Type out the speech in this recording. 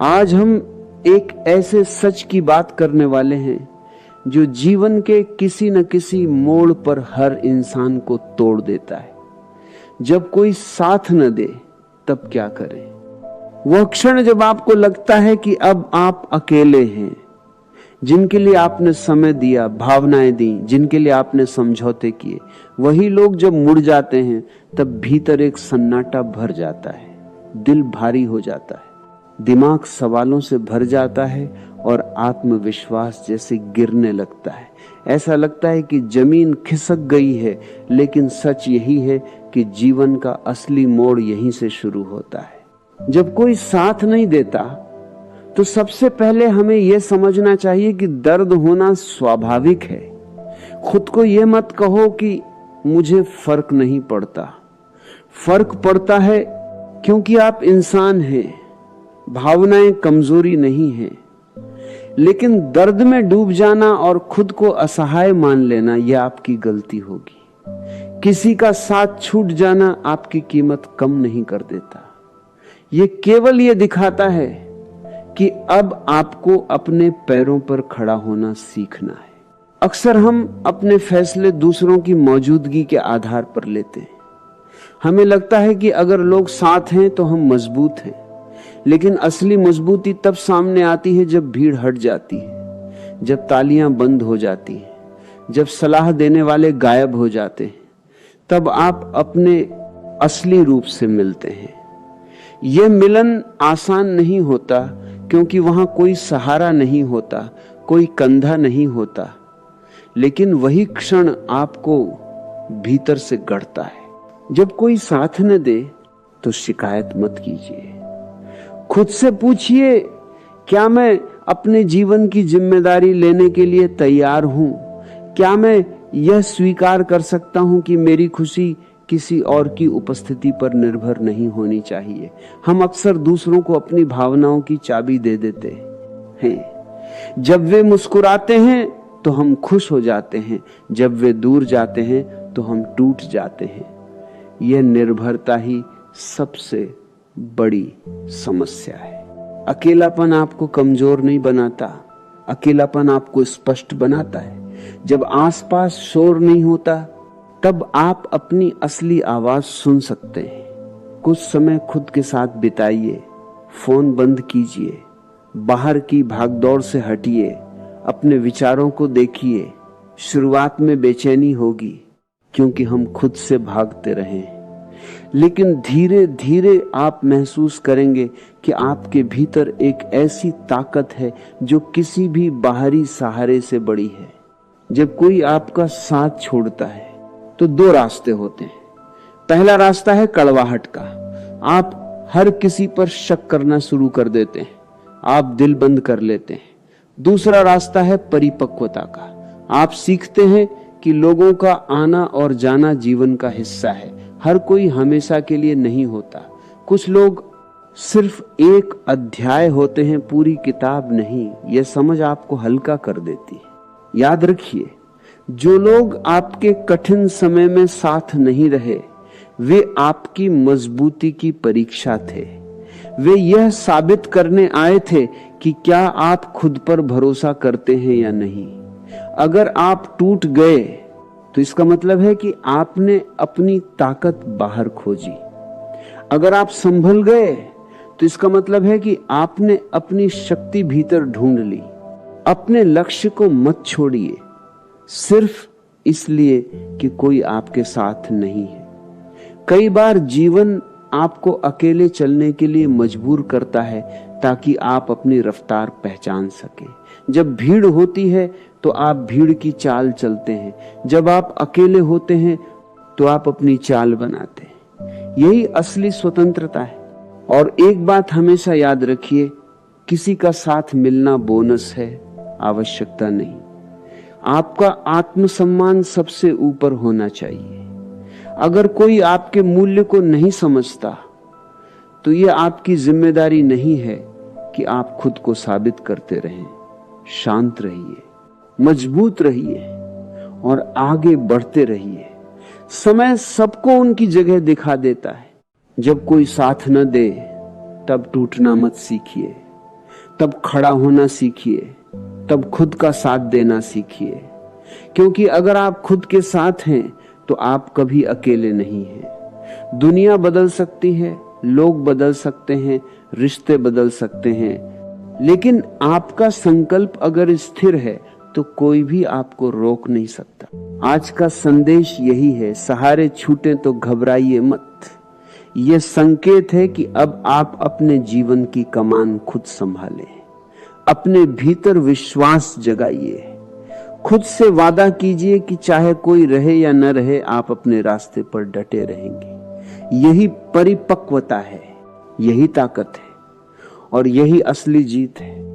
आज हम एक ऐसे सच की बात करने वाले हैं जो जीवन के किसी न किसी मोड़ पर हर इंसान को तोड़ देता है। जब कोई साथ न दे तब क्या करें? वह क्षण जब आपको लगता है कि अब आप अकेले हैं। जिनके लिए आपने समय दिया, भावनाएं दी, जिनके लिए आपने समझौते किए, वही लोग जब मुड़ जाते हैं तब भीतर एक सन्नाटा भर जाता है, दिल भारी हो जाता है, दिमाग सवालों से भर जाता है और आत्मविश्वास जैसे गिरने लगता है। ऐसा लगता है कि जमीन खिसक गई है, लेकिन सच यही है कि जीवन का असली मोड़ यहीं से शुरू होता है। जब कोई साथ नहीं देता तो सबसे पहले हमें यह समझना चाहिए कि दर्द होना स्वाभाविक है। खुद को यह मत कहो कि मुझे फर्क नहीं पड़ता। फर्क पड़ता है क्योंकि आप इंसान हैं, भावनाएं कमजोरी नहीं है। लेकिन दर्द में डूब जाना और खुद को असहाय मान लेना यह आपकी गलती होगी। किसी का साथ छूट जाना आपकी कीमत कम नहीं कर देता। यह केवल यह दिखाता है कि अब आपको अपने पैरों पर खड़ा होना सीखना है। अक्सर हम अपने फैसले दूसरों की मौजूदगी के आधार पर लेते हैं। हमें लगता है कि अगर लोग साथ हैं तो हम मजबूत हैं, लेकिन असली मजबूती तब सामने आती है जब भीड़ हट जाती है, जब तालियां बंद हो जाती हैं, जब सलाह देने वाले गायब हो जाते हैं। तब आप अपने असली रूप से मिलते हैं। यह मिलन आसान नहीं होता क्योंकि वहां कोई सहारा नहीं होता, कोई कंधा नहीं होता, लेकिन वही क्षण आपको भीतर से गढ़ता है। जब कोई साथ न दे तो शिकायत मत कीजिए। खुद से पूछिए, क्या मैं अपने जीवन की जिम्मेदारी लेने के लिए तैयार हूं? क्या मैं यह स्वीकार कर सकता हूं कि मेरी खुशी किसी और की उपस्थिति पर निर्भर नहीं होनी चाहिए? हम अक्सर दूसरों को अपनी भावनाओं की चाबी दे देते हैं। जब वे मुस्कुराते हैं तो हम खुश हो जाते हैं, जब वे दूर जाते हैं तो हम टूट जाते हैं। यह निर्भरता ही सबसे बड़ी समस्या है। अकेलापन आपको कमजोर नहीं बनाता, अकेलापन आपको स्पष्ट बनाता है। जब आसपास शोर नहीं होता तब आप अपनी असली आवाज सुन सकते हैं। कुछ समय खुद के साथ बिताइए, फोन बंद कीजिए, बाहर की भागदौड़ से हटिए, अपने विचारों को देखिए। शुरुआत में बेचैनी होगी क्योंकि हम खुद से भागते रहे, लेकिन धीरे धीरे आप महसूस करेंगे कि आपके भीतर एक ऐसी ताकत है जो किसी भी बाहरी सहारे से बड़ी है। जब कोई आपका साथ छोड़ता है तो दो रास्ते होते हैं। पहला रास्ता है कड़वाहट का। आप हर किसी पर शक करना शुरू कर देते हैं, आप दिल बंद कर लेते हैं। दूसरा रास्ता है परिपक्वता का। आप सीखते हैं कि लोगों का आना और जाना जीवन का हिस्सा है। हर कोई हमेशा के लिए नहीं होता। कुछ लोग सिर्फ एक अध्याय होते हैं, पूरी किताब नहीं। यह समझ आपको हल्का कर देती है। याद रखिए, जो लोग आपके कठिन समय में साथ नहीं रहे, वे आपकी मजबूती की परीक्षा थे। वे यह साबित करने आए थे कि क्या आप खुद पर भरोसा करते हैं या नहीं। अगर आप टूट गए तो इसका मतलब है कि आपने अपनी ताकत बाहर खोजी। अगर आप संभल गए तो इसका मतलब है कि आपने अपनी शक्ति भीतर ढूंढ ली। अपने लक्ष्य को मत छोड़िए सिर्फ इसलिए कि कोई आपके साथ नहीं है। कई बार जीवन आपको अकेले चलने के लिए मजबूर करता है ताकि आप अपनी रफ्तार पहचान सकें। जब भीड़ होती है तो आप भीड़ की चाल चलते हैं, जब आप अकेले होते हैं तो आप अपनी चाल बनाते हैं। यही असली स्वतंत्रता है। और एक बात हमेशा याद रखिए, किसी का साथ मिलना बोनस है, आवश्यकता नहीं। आपका आत्मसम्मान सबसे ऊपर होना चाहिए। अगर कोई आपके मूल्य को नहीं समझता तो यह आपकी जिम्मेदारी नहीं है कि आप खुद को साबित करते रहें। शांत रहिए, मजबूत रहिए और आगे बढ़ते रहिए। समय सबको उनकी जगह दिखा देता है। जब कोई साथ न दे तब टूटना मत सीखिए। तब खड़ा होना सीखिए, तब खुद का साथ देना सीखिए। क्योंकि अगर आप खुद के साथ हैं तो आप कभी अकेले नहीं हैं। दुनिया बदल सकती है, लोग बदल सकते हैं, रिश्ते बदल सकते हैं, लेकिन आपका संकल्प अगर स्थिर है तो कोई भी आपको रोक नहीं सकता। आज का संदेश यही है, सहारे छूटे तो घबराइए मत। यह संकेत है कि अब आप अपने जीवन की कमान खुद संभालें। अपने भीतर विश्वास जगाइए। खुद से वादा कीजिए कि चाहे कोई रहे या न रहे, आप अपने रास्ते पर डटे रहेंगे। यही परिपक्वता है, यही ताकत है और यही असली जीत है।